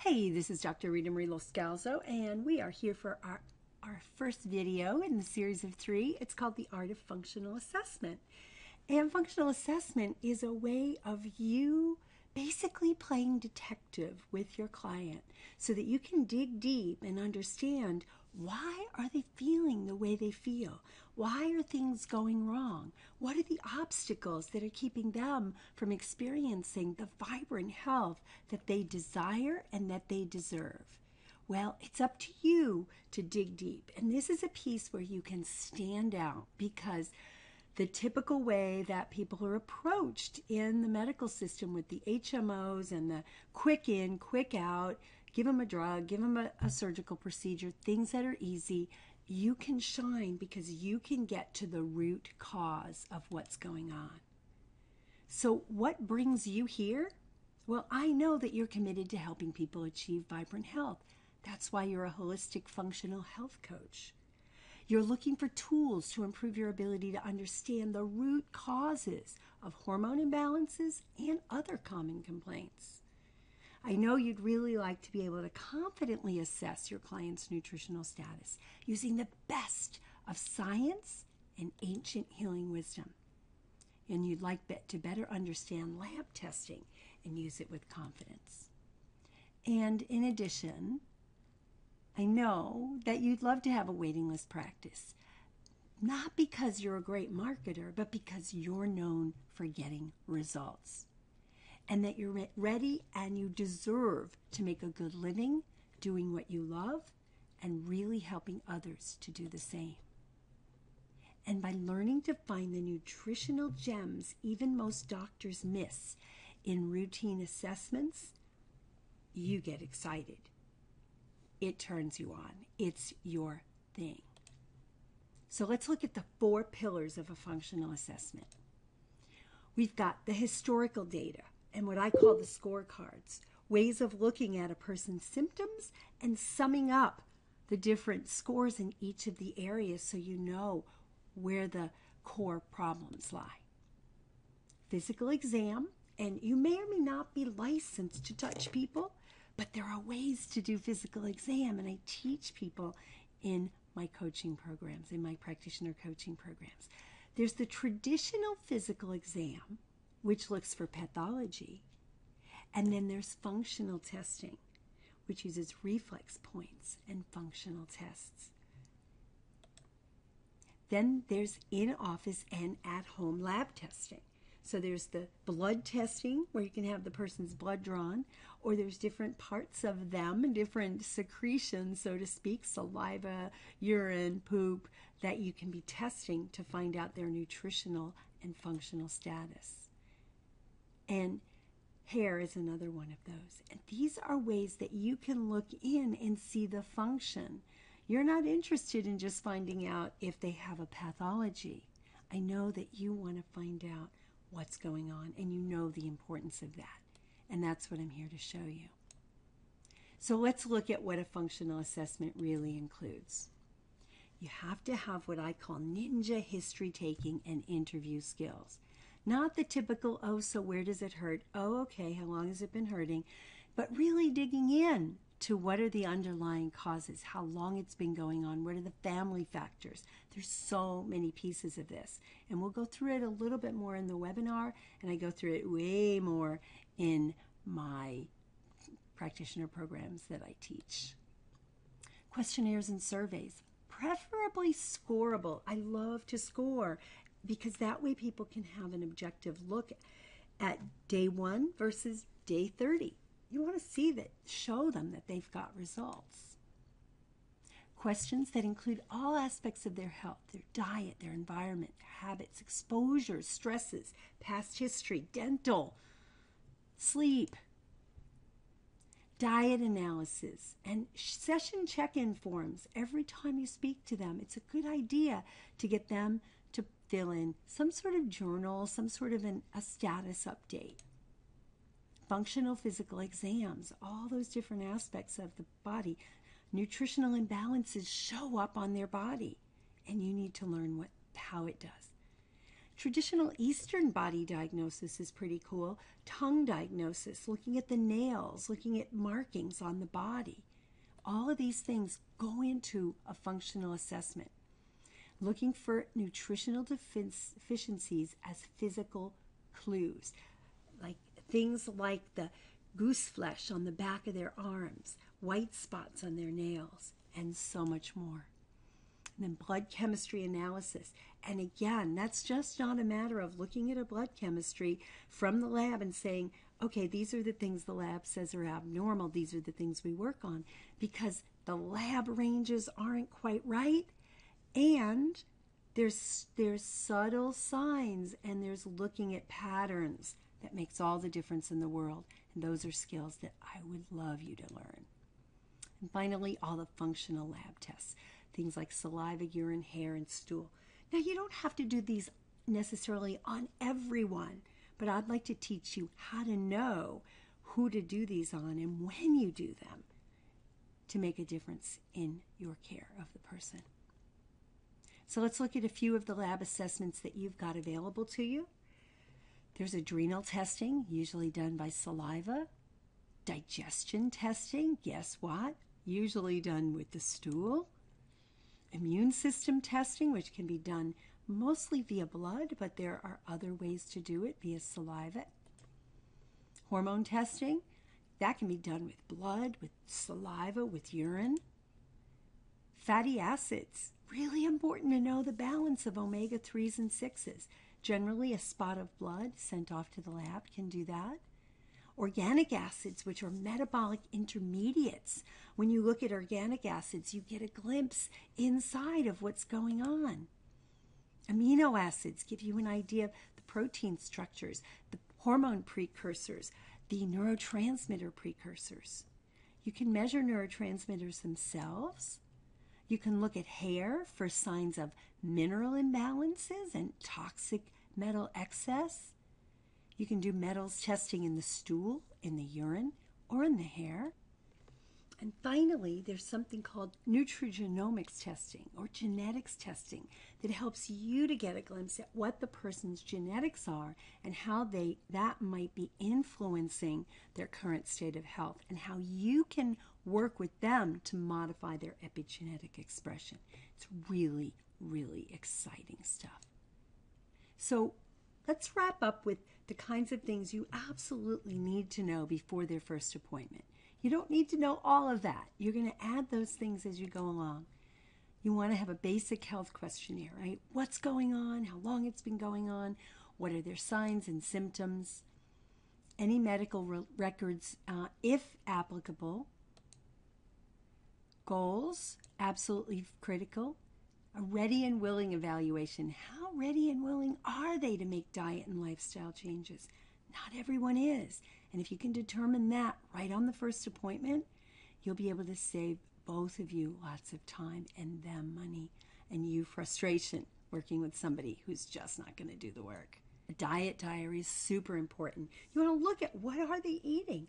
Hey, this is Dr. Rita Marie Loscalzo, and we are here for our first video in the series of 3. It's called The Art of Functional Assessment. And functional assessment is a way of you basically playing detective with your client so that you can dig deep and understand why are they feeling the way they feel? Why are things going wrong? What are the obstacles that are keeping them from experiencing the vibrant health that they desire and that they deserve? Well, it's up to you to dig deep. And this is a piece where you can stand out because the typical way that people are approached in the medical system with the HMOs and the quick in, quick out, give them a drug, give them a surgical procedure, things that are easy, you can shine because you can get to the root cause of what's going on. So what brings you here? Well, I know that you're committed to helping people achieve vibrant health. That's why you're a holistic functional health coach. You're looking for tools to improve your ability to understand the root causes of hormone imbalances and other common complaints. I know you'd really like to be able to confidently assess your client's nutritional status using the best of science and ancient healing wisdom. And you'd like to better understand lab testing and use it with confidence. And in addition, I know that you'd love to have a waiting list practice, not because you're a great marketer, but because you're known for getting results. And that you're ready and you deserve to make a good living doing what you love and really helping others to do the same. And by learning to find the nutritional gems even most doctors miss in routine assessments, you get excited. It turns you on. It's your thing. So let's look at the 4 pillars of a functional assessment. We've got the historical data and what I call the scorecards, ways of looking at a person's symptoms and summing up the different scores in each of the areas so you know where the core problems lie. Physical exam, and you may or may not be licensed to touch people, but there are ways to do physical exam, and I teach people in my coaching programs, in my practitioner coaching programs. There's the traditional physical exam, which looks for pathology, and then there's functional testing, which uses reflex points and functional tests. Then there's in-office and at-home lab testing. So there's the blood testing where you can have the person's blood drawn, or there's different parts of them and different secretions, so to speak, saliva, urine, poop, that you can be testing to find out their nutritional and functional status. And hair is another one of those. And these are ways that you can look in and see the function. You're not interested in just finding out if they have a pathology. I know that you want to find out what's going on, and you know the importance of that. And that's what I'm here to show you. So let's look at what a functional assessment really includes. You have to have what I call ninja history taking and interview skills. Not the typical, oh, so where does it hurt? Oh, okay, how long has it been hurting? But really digging in to what are the underlying causes, how long it's been going on, what are the family factors. There's so many pieces of this. And we'll go through it a little bit more in the webinar, and I go through it way more in my practitioner programs that I teach. Questionnaires and surveys, preferably scoreable. I love to score, because that way people can have an objective look at day 1 versus day 30. You want to see that, show them that they've got results. Questions that include all aspects of their health, their diet, their environment, habits, exposures, stresses, past history, dental, sleep, diet analysis, and session check-in forms. Every time you speak to them, it's a good idea to get them to fill in some sort of journal, some sort of a status update. Functional physical exams, all those different aspects of the body. Nutritional imbalances show up on their body, and you need to learn how it does. Traditional Eastern body diagnosis is pretty cool. Tongue diagnosis, looking at the nails, looking at markings on the body. All of these things go into a functional assessment. Looking for nutritional deficiencies as physical clues, like things like the goose flesh on the back of their arms, white spots on their nails, and so much more. And then blood chemistry analysis. And again, that's just not a matter of looking at a blood chemistry from the lab and saying, okay, these are the things the lab says are abnormal. These are the things we work on. Because the lab ranges aren't quite right. And there's subtle signs, and there's looking at patterns that makes all the difference in the world. And those are skills that I would love you to learn. And finally, all the functional lab tests. Things like saliva, urine, hair, and stool. Now, you don't have to do these necessarily on everyone, but I'd like to teach you how to know who to do these on and when you do them to make a difference in your care of the person. So let's look at a few of the lab assessments that you've got available to you. There's adrenal testing, usually done by saliva. Digestion testing, guess what? Usually done with the stool. Immune system testing, which can be done mostly via blood, but there are other ways to do it via saliva. Hormone testing, that can be done with blood, with saliva, with urine. Fatty acids, really important to know the balance of omega-3s and 6s. Generally, a spot of blood sent off to the lab can do that. Organic acids, which are metabolic intermediates. When you look at organic acids, you get a glimpse inside of what's going on. Amino acids give you an idea of the protein structures, the hormone precursors, the neurotransmitter precursors. You can measure neurotransmitters themselves. You can look at hair for signs of mineral imbalances and toxic metal excess. You can do metals testing in the stool, in the urine, or in the hair. And finally, there's something called nutrigenomics testing or genetics testing that helps you to get a glimpse at what the person's genetics are and how that might be influencing their current state of health and how you can work with them to modify their epigenetic expression. It's really, really exciting stuff. So let's wrap up with the kinds of things you absolutely need to know before their first appointment. You don't need to know all of that. You're going to add those things as you go along. You want to have a basic health questionnaire, right? What's going on? How long it's been going on? What are their signs and symptoms? Any medical records, if applicable. Goals, absolutely critical. A ready and willing evaluation. How ready and willing are they to make diet and lifestyle changes? Not everyone is. And if you can determine that right on the first appointment, you'll be able to save both of you lots of time and them money and you frustration working with somebody who's just not going to do the work. A diet diary is super important. You want to look at what are they eating.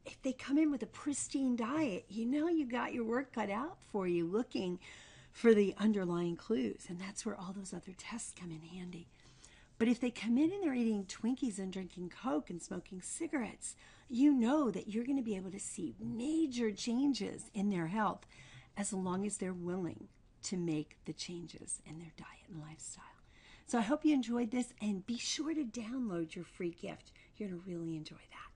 If they come in with a pristine diet, you know you got your work cut out for you looking for the underlying clues. And that's where all those other tests come in handy. But if they come in and they're eating Twinkies and drinking Coke and smoking cigarettes, you know that you're going to be able to see major changes in their health as long as they're willing to make the changes in their diet and lifestyle. So I hope you enjoyed this, and be sure to download your free gift. You're going to really enjoy that.